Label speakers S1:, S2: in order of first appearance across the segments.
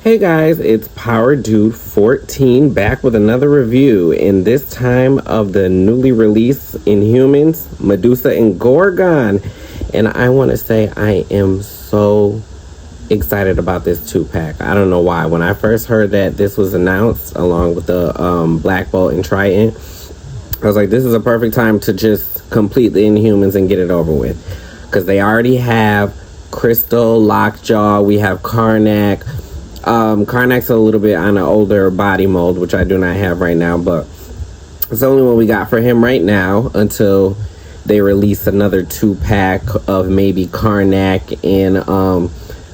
S1: Hey guys, it's Power Dude 14 back with another review, and this time of the newly released Inhumans, Medusa and Gorgon. And I want to say I am so excited about this 2-pack. I don't know why. When I first heard that this was announced along with the Black Bolt and Triton, I was like, this is a perfect time to just complete the Inhumans and get it over with. Because they already have Crystal, Lockjaw, we have Karnak. Karnak's a little bit on an older body mold, which I do not have right now, but it's the only one we got for him right now until they release another 2-pack of maybe Karnak and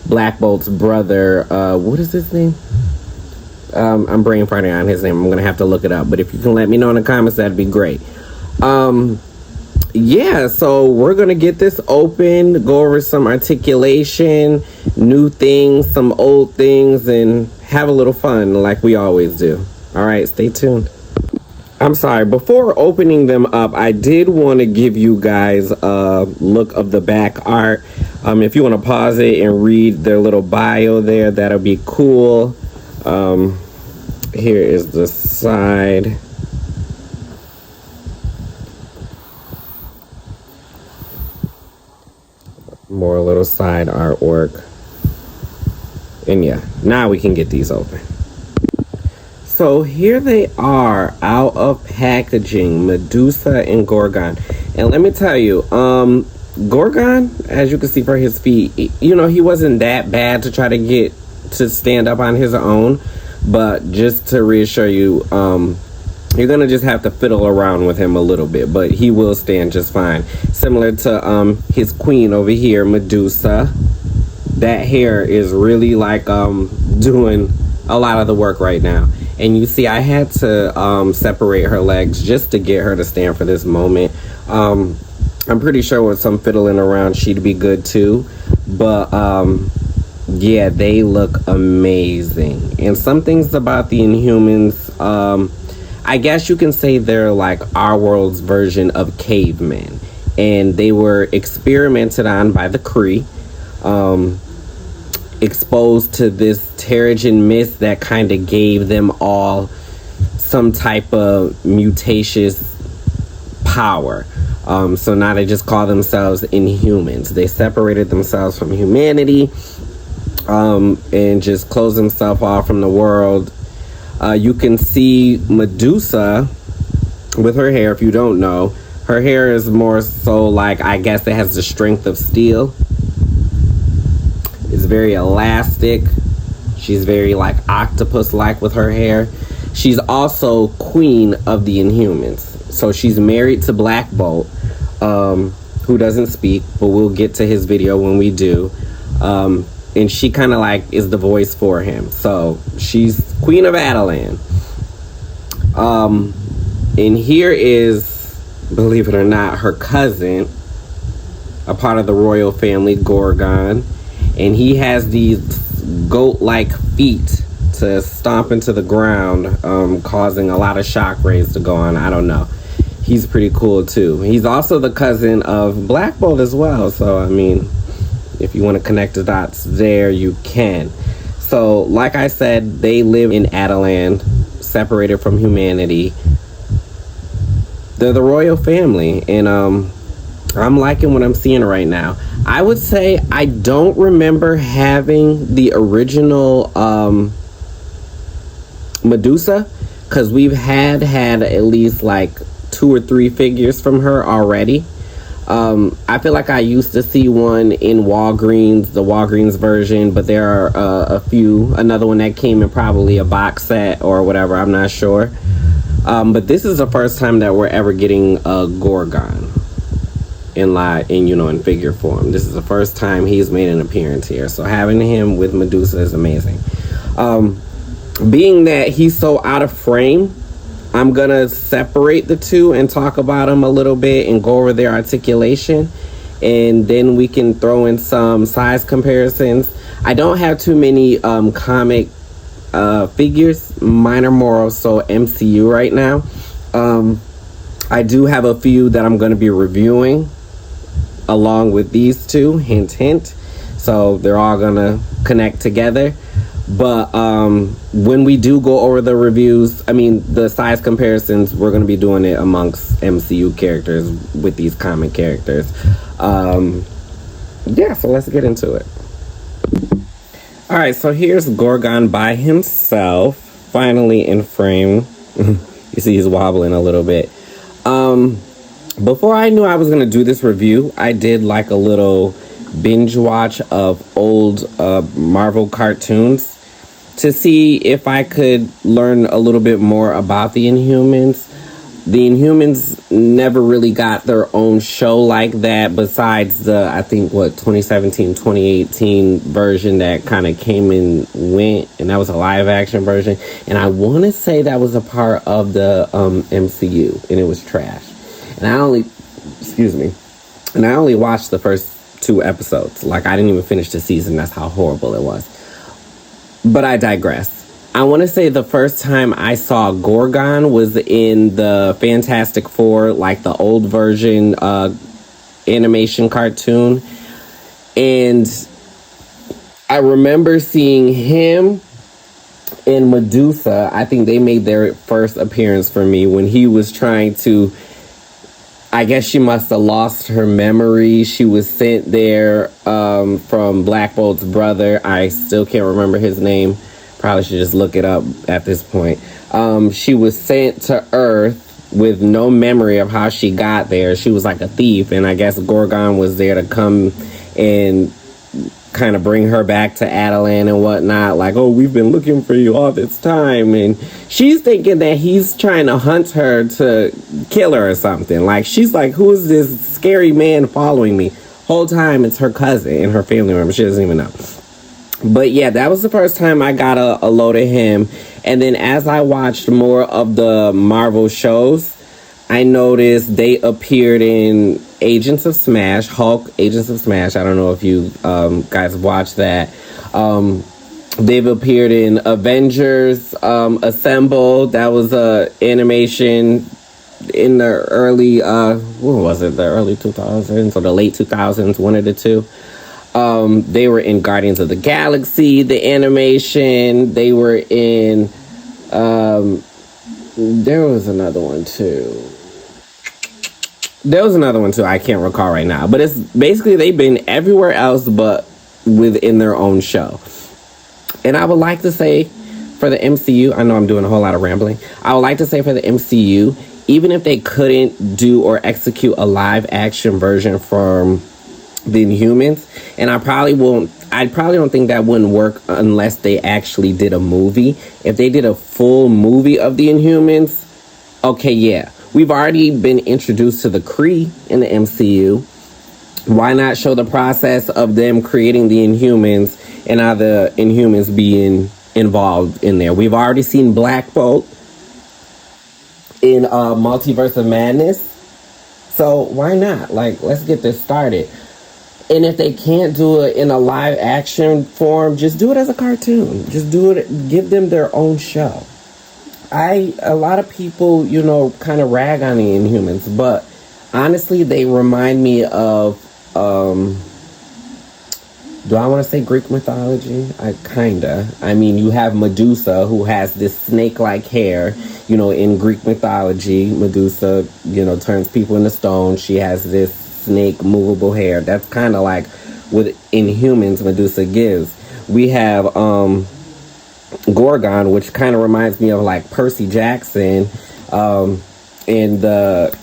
S1: Black Bolt's brother. What is his name? I'm brain farting on his name. I'm gonna have to look it up, but if you can let me know in the comments, that'd be great. Yeah, so we're gonna get this open, go over some articulation, new things, some old things, and have a little fun like we always do. All right, stay tuned. I'm sorry, before opening them up, I did want to give you guys a look of the back art. If you want to pause it and read their little bio there, that'll be cool. Here is the side. More little side artwork. And yeah, now we can get these open. So here they are out of packaging, Medusa and Gorgon. And let me tell you, Gorgon, as you can see for his feet, he wasn't that bad to try to get to stand up on his own. But just to reassure you, you're gonna just have to fiddle around with him a little bit, but he will stand just fine. Similar to his queen over here, Medusa. That hair is really like doing a lot of the work right now. And you see, I had to separate her legs just to get her to stand for this moment. I'm pretty sure with some fiddling around, she'd be good too. But yeah, they look amazing. And some things about the Inhumans, I guess you can say they're like our world's version of cavemen. And they were experimented on by the Kree, exposed to this Terrigen mist that kind of gave them all some type of mutacious power. So now they just call themselves Inhumans. They separated themselves from humanity and just closed themselves off from the world. You can see Medusa with her hair. If you don't know, her hair is more so like, I guess it has the strength of steel. It's very elastic. She's very like octopus-like with her hair. She's also queen of the Inhumans. So she's married to Black Bolt, who doesn't speak, but we'll get to his video when we do. And she kind of like is the voice for him. So she's Queen of Atalan. And here is, believe it or not, her cousin, a part of the royal family, Gorgon. And he has these goat-like feet to stomp into the ground, causing a lot of shock rays to go on. I don't know. He's pretty cool too. He's also the cousin of Black Bolt as well. So, I mean, if you want to connect the dots there, you can. So, like I said, they live in Atalan, separated from humanity. They're the royal family, and I'm liking what I'm seeing right now. I would say I don't remember having the original Medusa, because we've had at least like 2 or 3 figures from her already. I feel like I used to see one in Walgreens, the Walgreens version, but there are a few. Another one that came in probably a box set or whatever, I'm not sure. But this is the first time that we're ever getting a Gorgon in figure form. This is the first time he's made an appearance here. So having him with Medusa is amazing. Being that he's so out of frame, I'm gonna separate the two and talk about them a little bit and go over their articulation, and then we can throw in some size comparisons. I don't have too many comic figures. Mine are more so MCU right now. I do have a few that I'm going to be reviewing along with these two, hint hint, so they're all gonna connect together. But when we do go over the reviews, I mean, the size comparisons, we're going to be doing it amongst MCU characters with these comic characters. Yeah, so let's get into it. All right, so here's Gorgon by himself, finally in frame. You see he's wobbling a little bit. Before I knew I was going to do this review, I did like a little binge watch of old Marvel cartoons to see if I could learn a little bit more about the Inhumans. The Inhumans never really got their own show like that besides the, I think, 2017, 2018 version that kind of came and went, and that was a live action version. And I want to say that was a part of the MCU, and it was trash. And I only watched the first 2 episodes. Like, I didn't even finish the season. That's how horrible it was. But I digress. I want to say the first time I saw Gorgon was in the Fantastic Four, like the old version animation cartoon. And I remember seeing him and Medusa. I think they made their first appearance for me when he was trying to, I guess she must have lost her memory. She was sent there from Black Bolt's brother. I still can't remember his name. Probably should just look it up at this point. She was sent to Earth with no memory of how she got there. She was like a thief, and I guess Gorgon was there to come and kind of bring her back to Adelan and whatnot. Like, oh, we've been looking for you all this time. And she's thinking that he's trying to hunt her to kill her or something. Like, she's like, who is this scary man following me? Whole time it's her cousin and her family member. She doesn't even know. But yeah, that was the first time I got a load of him. And then as I watched more of the Marvel shows, I noticed they appeared in Agents of Smash, Hulk, Agents of Smash. I don't know if you guys watched that. They've appeared in Avengers Assemble. That was a animation in the early, what was it? The early 2000s or the late 2000s, one of the two. They were in Guardians of the Galaxy, the animation. They were in, there was another one too. I can't recall right now. But it's basically they've been everywhere else but within their own show. And I would like to say for the MCU, I know I'm doing a whole lot of rambling. I would like to say for the MCU, even if they couldn't do or execute a live action version from the Inhumans, and I probably don't think that wouldn't work unless they actually did a movie. If they did a full movie of the Inhumans, okay, yeah. We've already been introduced to the Kree in the MCU. Why not show the process of them creating the Inhumans and how the Inhumans being involved in there? We've already seen Black Bolt in Multiverse of Madness. So why not? Like, let's get this started. And if they can't do it in a live action form, just do it as a cartoon. Just do it, give them their own show. A lot of people, kind of rag on the Inhumans, but honestly, they remind me of, do I want to say Greek mythology? I mean, you have Medusa, who has this snake-like hair. In Greek mythology, Medusa, turns people into stone. She has this snake movable hair. That's kind of like what Inhumans Medusa gives. We have Gorgon, which kind of reminds me of like Percy Jackson, and the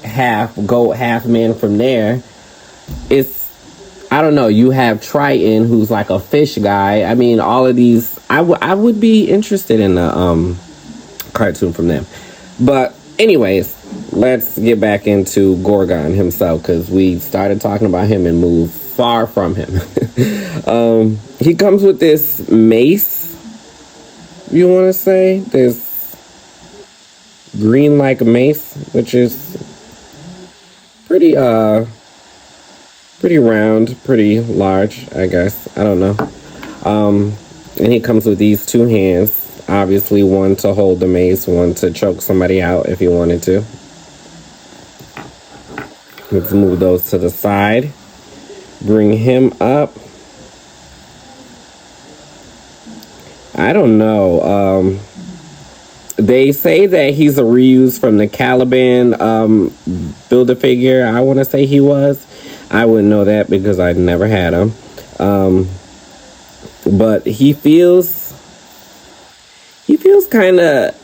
S1: half goat, half man from there. I don't know, you have Triton, who's like a fish guy. I mean, all of these, I would be interested in a cartoon from them. But anyways, let's get back into Gorgon himself, because we started talking about him and moved far from him. He comes with this mace, you want to say? This green-like mace, which is pretty round, pretty large, I guess. I don't know. And he comes with these 2 hands. Obviously, one to hold the mace, one to choke somebody out if he wanted to. Let's move those to the side. Bring him up. I don't know. They say that he's a reuse from the Caliban Build-A-Figure. I want to say he was. I wouldn't know that because I never had him. But he feels kind of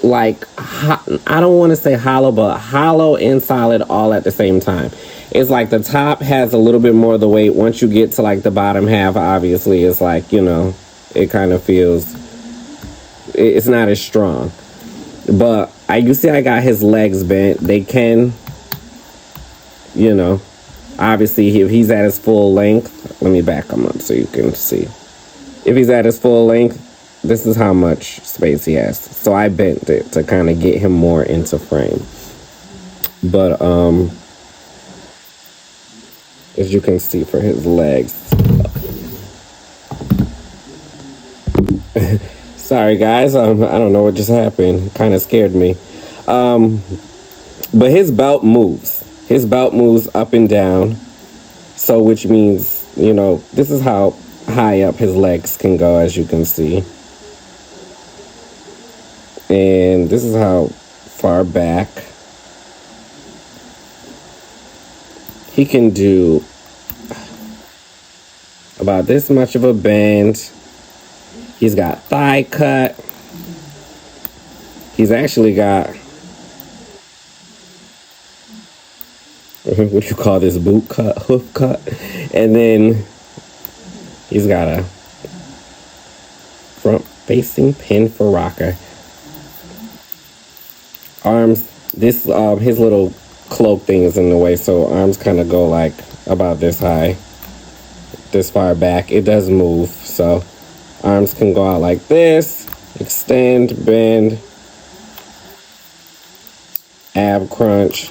S1: like, I don't want to say hollow, but hollow and solid all at the same time. It's like the top has a little bit more of the weight. Once you get to like the bottom half, obviously it's like, you know, it kind of feels, it's not as strong. But you see I got his legs bent. They can, you know, obviously if he's at his full length, let me back him up so you can see. If he's at his full length, this is how much space he has. So I bent it to kind of get him more into frame. But as you can see for his legs. Sorry guys, I don't know what just happened. Kind of scared me. But his belt moves. His belt moves up and down. So which means, you know, this is how high up his legs can go, as you can see. And this is how far back. He can do about this much of a bend. He's got thigh cut. He's actually got, what do you call this, boot cut, hoof cut? And then he's got a front facing pin for rocker. Arms, this his little cloak thing is in the way, so arms kind of go like about this high, this far back. It does move, so arms can go out like this, extend, bend, ab crunch,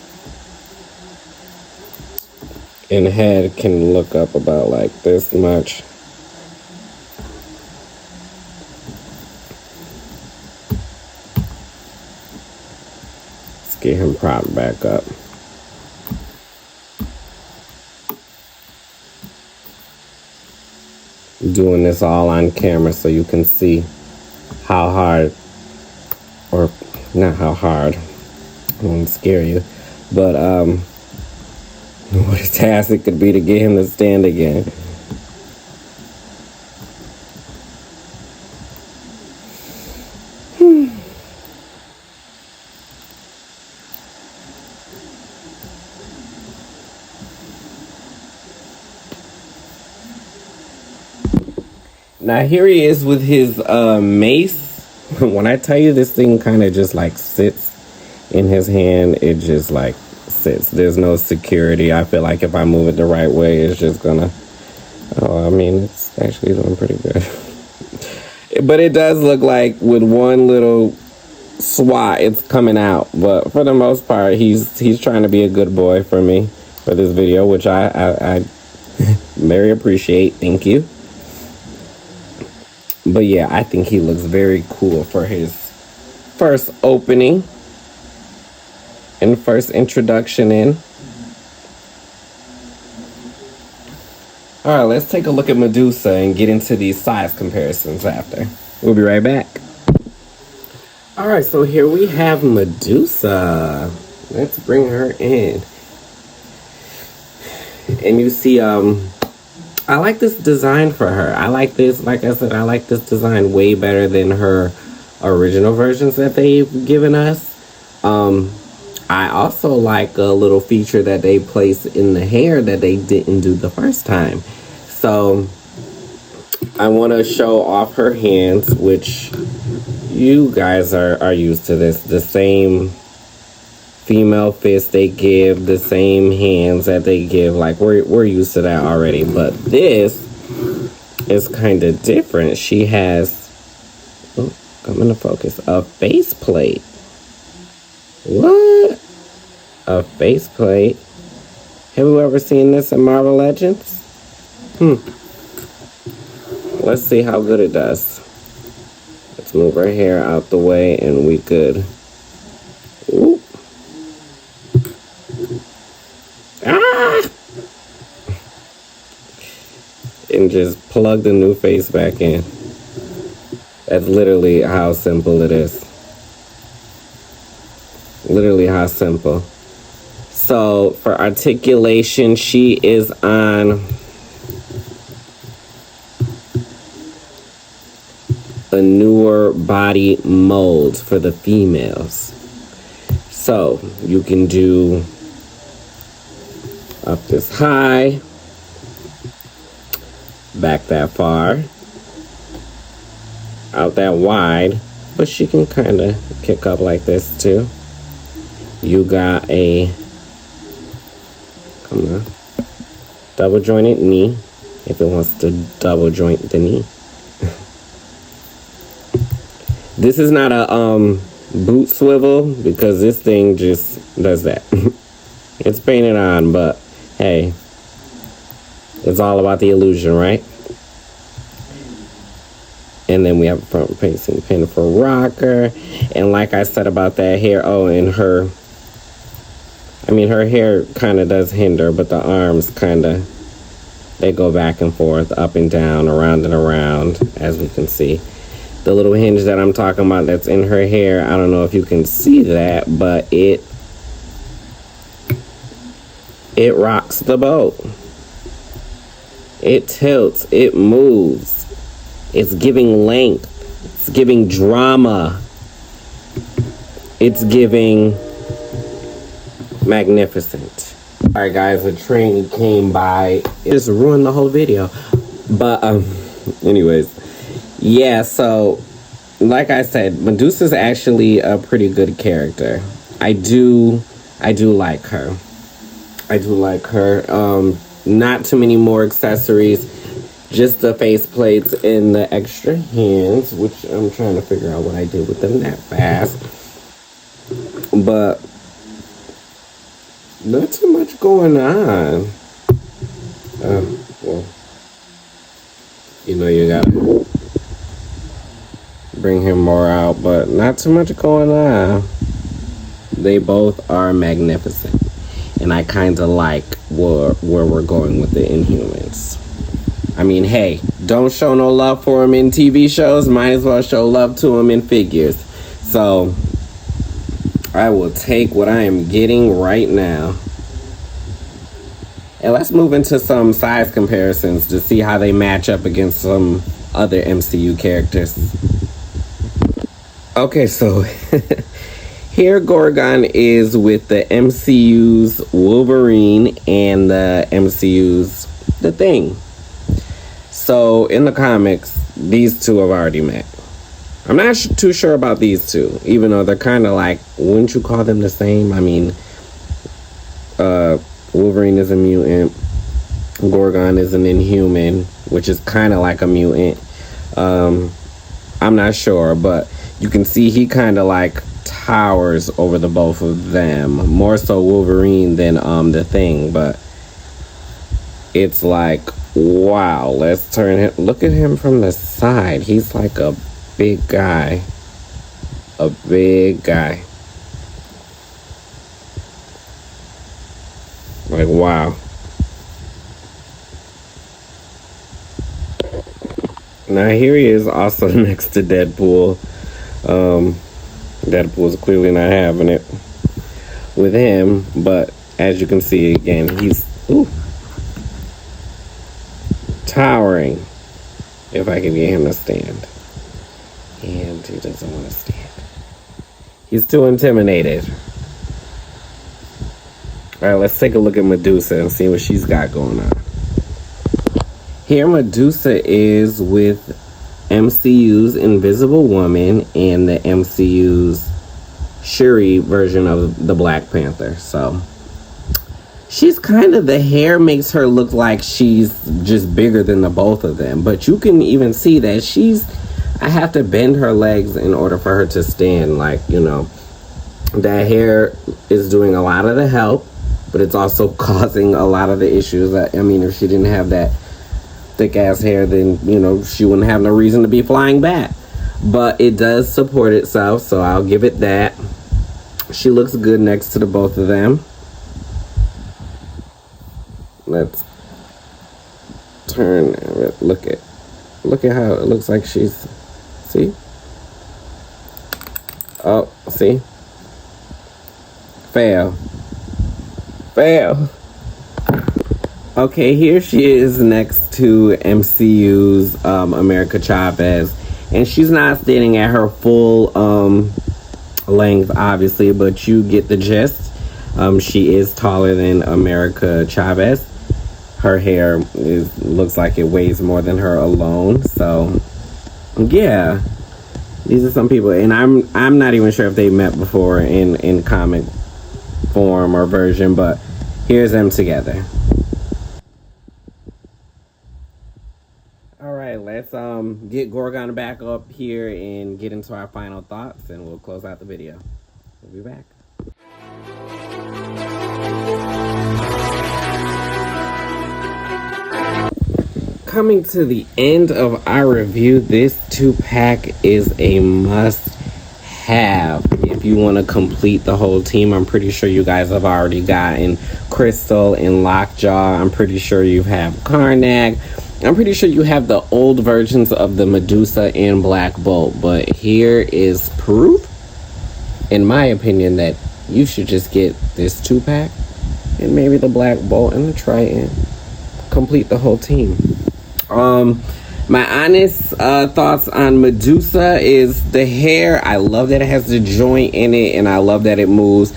S1: and head can look up about like this much. Let's get him propped back up. Doing this all on camera so you can see how hard, or not how hard, I won't scare you, but what a task it could be to get him to stand again. Now here he is with his mace. When I tell you this thing kind of just like sits in his hand, it just like sits. There's no security. I feel like if I move it the right way, it's just gonna, oh, I mean, it's actually doing pretty good. But it does look like with one little swat, it's coming out. But for the most part, he's trying to be a good boy for me for this video, which I very appreciate. Thank you. But yeah, I think he looks very cool for his first opening and first introduction in. All right, let's take a look at Medusa and get into these size comparisons after. We'll be right back. All right, so here we have Medusa. Let's bring her in. And you see, I like this design for her. I like this, like I said, I like this design way better than her original versions that they've given us. I also like a little feature that they placed in the hair that they didn't do the first time. So I want to show off her hands, which you guys are used to this. The same female fist they give, the same hands that they give. Like we're used to that already. But this is kind of different. She has, oh, come into focus, a faceplate. What? A faceplate? Have you ever seen this in Marvel Legends? Let's see how good it does. Let's move her hair out the way and we good. Ooh. Ah! And just plug the new face back in. That's literally how simple it is. Literally how simple. So for articulation, she is on a newer body mold for the females. So you can do up this high, back that far, out that wide, but she can kind of kick up like this too. You got a, come on, double jointed knee if it wants to double joint the knee. This is not a boot swivel because this thing just does that. It's painted on, but hey, it's all about the illusion, right? And then we have a front facing pin for rocker. And like I said about that hair, and her hair kind of does hinder, but the arms kind of, they go back and forth, up and down, around and around, as we can see. The little hinge that I'm talking about that's in her hair, I don't know if you can see that, but it rocks the boat. It tilts, it moves. It's giving length. It's giving drama. It's giving magnificent. Alright guys, a train came by. It just ruined the whole video. But anyways. Yeah, so like I said, Medusa's actually a pretty good character. I do like her. I do like her. Not too many more accessories. Just the face plates and the extra hands, which I'm trying to figure out what I did with them that fast. But not too much going on. Well, you gotta bring him more out, but not too much going on. They both are magnificent. And I kind of like where we're going with the Inhumans. I mean, hey, don't show no love for them in TV shows. Might as well show love to them in figures. So, I will take what I am getting right now. And let's move into some size comparisons to see how they match up against some other MCU characters. Okay, so here Gorgon is with the MCU's Wolverine and the MCU's The Thing. So in the comics, these two have already met. I'm not too sure about these two, even though they're kind of like, wouldn't you call them the same? I mean, Wolverine is a mutant. Gorgon is an Inhuman, which is kind of like a mutant. I'm not sure, but you can see he kind of like towers over the both of them. More so Wolverine than The Thing, but it's like, wow, let's turn him. Look at him from the side. He's like a big guy. A big guy. Like, wow. Now here he is also next to Deadpool. Deadpool's clearly not having it with him, but as you can see again, he's towering. If I can get him to stand. And he doesn't want to stand. He's too intimidated. Alright, let's take a look at Medusa and see what she's got going on. Here Medusa is with MCU's Invisible Woman and the MCU's Shuri version of the Black Panther. So she's kind of, the hair makes her look like she's just bigger than the both of them. But you can even see that I have to bend her legs in order for her to stand. Like, that hair is doing a lot of the help, but it's also causing a lot of the issues. I mean, if she didn't have that thick ass hair, then she wouldn't have no reason to be flying back. But it does support itself, so I'll give it that. She looks good next to the both of them. Let's turn. Look at how it looks like she's See? Oh, see? Fail. Fail. Okay, here she is next to MCU's America Chavez. And she's not standing at her full length, obviously, but you get the gist. She is taller than America Chavez. Her hair looks like it weighs more than her alone. So, yeah. These are some people, and I'm not even sure if they met before in comic form or version, but here's them together. All right, let's get Gorgon back up here and get into our final thoughts, and we'll close out the video. We'll be back. Coming to the end of our review, this 2-pack is a must-have if you want to complete the whole team. I'm pretty sure you guys have already gotten Crystal and Lockjaw. I'm pretty sure you have Karnak. I'm pretty sure you have the old versions of the Medusa and Black Bolt. But here is proof, in my opinion, that you should just get this 2-pack and maybe the Black Bolt and the Triton. Complete the whole team. My honest thoughts on Medusa is the hair. I love that it has the joint in it, and I love that it moves.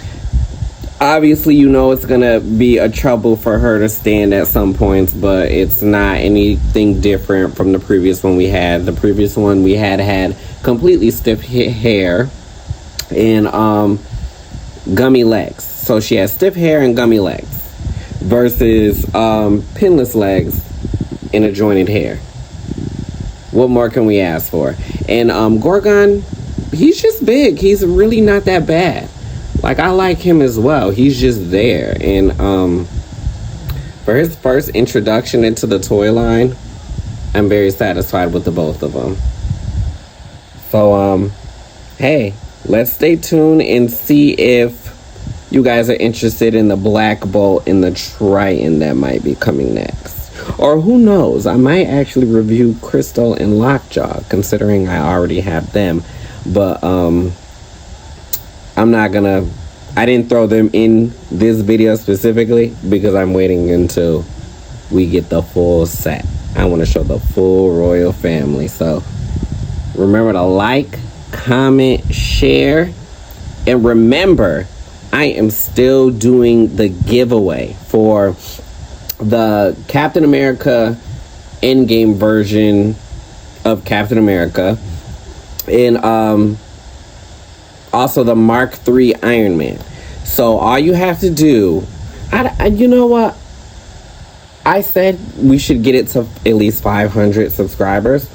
S1: Obviously, you know it's gonna be a trouble for her to stand at some points, but it's not anything different from the previous one we had. The previous one we had completely stiff hair and gummy legs. So she has stiff hair and gummy legs versus pinless legs and a jointed hair. What more can we ask for? And Gorgon, he's just big. He's really not that bad. Like, I like him as well. He's just there. And for his first introduction into the toy line, I'm very satisfied with the both of them. So, hey, let's stay tuned and see if you guys are interested in the Black Bolt and the Triton that might be coming next. Or who knows, I might actually review Crystal and Lockjaw, considering I already have them. But I didn't throw them in this video specifically because I'm waiting until we get the full set. I want to show the full royal family. So remember to like, comment, share, and remember, I am still doing the giveaway for the Captain America Endgame version of Captain America, and also the Mark III Iron Man. So all you have to do, you know what? I said we should get it to at least 500 subscribers,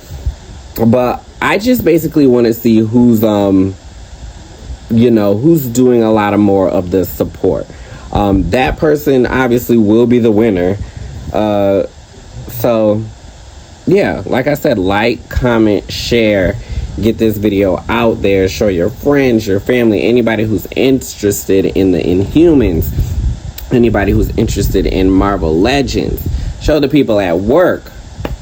S1: but I just basically want to see who's who's doing a lot of more of the support. That person obviously will be the winner. So yeah, like I said, like, comment, share, get this video out there, show your friends, your family, anybody who's interested in the Inhumans, anybody who's interested in Marvel Legends. Show the people at work.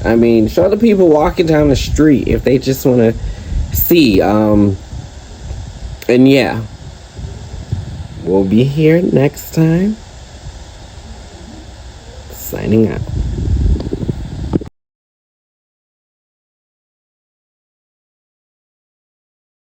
S1: I mean, show the people walking down the street if they just want to see. And yeah, we'll be here next time. Signing out.